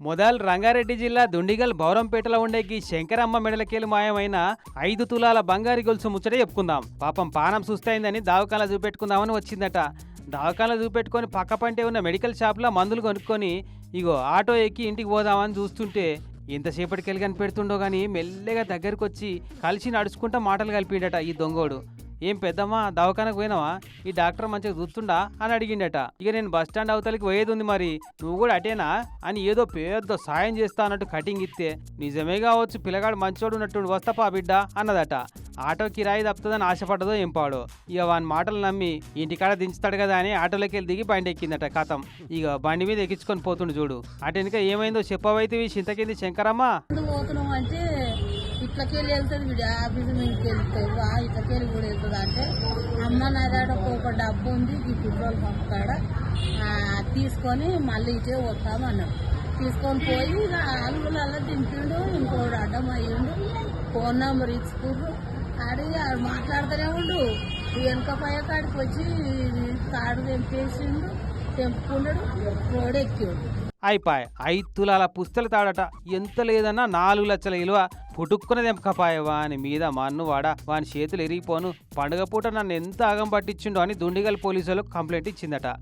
మొదల్ రంగారెడ్డి జిల్లా దుండిగల్ బౌరంపేటలో ఉండేకి శంకరమ్మ మెడలకేలు మాయమైన 5 తులాల బంగారు గొలుసు ముచ్చట చెప్పుకుందాం. పాపం పానం సుస్తైందని దావకాల చూపెట్టుకుందామని వచ్చిందట. దావకాల చూపెట్టుకొని పక్క పంటే ఉన్న మెడికల్ షాప్లో మందులు కొనుక్కొని ఇగో ఆటో ఎక్కి ఇంటికి పోదామని చూస్తుంటే ఎంతసేపటికెళ్ళి కనిపెడుతుండో గానీ మెల్లగా దగ్గరకు వచ్చి కలిసి నడుచుకుంటా మాటలు కలిపిండట ఈ దొంగోడు. ఏం పెద్దమ్మా దవాఖానకు పోయినావా, ఈ డాక్టర్ మంచిగా చూస్తుండా అని అడిగిండట. ఇక నేను బస్ స్టాండ్ అవతలికి పోయేది ఉంది, మరి నువ్వు కూడా అటేనా అని ఏదో పెద్ద సాయం చేస్తా అన్నట్టు కటింగ్ ఇస్తే, నిజమే కావచ్చు పిల్లగాడు మంచోడు ఉన్నట్టు వస్తాపా బిడ్డ అన్నదట. ఆటో కిరాయి తప్పుతుందని ఆశపడ్డదో ఏం పాడో. ఇక వాని మాటలు నమ్మి ఇంటికాడ దించుతాడు కదా అని ఆటోలోకి వెళ్ళి దిగి బండి ఎక్కిందట. కథం ఇక బండి మీద ఎక్కించుకొని పోతుండు చూడు. అటెనక ఏమైందో చెప్పవైతే చింతకింది శంకరమ్మ. ఇట్లకెళ్ళి వెళ్తుంది బిడ్డ, ఆఫీసు మీదకి వెళ్తావు ఇట్లకెళ్ళి కూడా వెళ్తుంది అంటే, అమ్మ నా దాడ ఒక డబ్బు ఉంది ఈ పెట్రోల్ పంప్ కాడ తీసుకొని మళ్ళీ ఇటే వస్తామన్నాడు. తీసుకొని పోయి అల్లులలో దింపిండు, ఇంకోడు అడ్డం అయ్యిండు, ఫోన్ నెంబర్ ఇచ్చుకుండ్రు. అడిగి ఆడు మాట్లాడుతూనే ఉండు. వెనుక పై కాడికి వచ్చి తాడు తెంపేసిండు, తెంపుకున్నాడు, రోడ్ ఎక్కాడు. అయిపాయ్ 5 తులాల పుస్తలు తాడట. ఎంత లేదన్నా 4 లక్షల విలువ. పుట్టుక్కున తెంపకపాయ వాని మీద మన్ను వాడా, వాని చేతులు ఎరిగిపోను. పండుగ పూట నన్ను ఎంత ఆగం పట్టించిండో అని దుండిగల్ పోలీసులకు కంప్లైంట్ ఇచ్చిందట.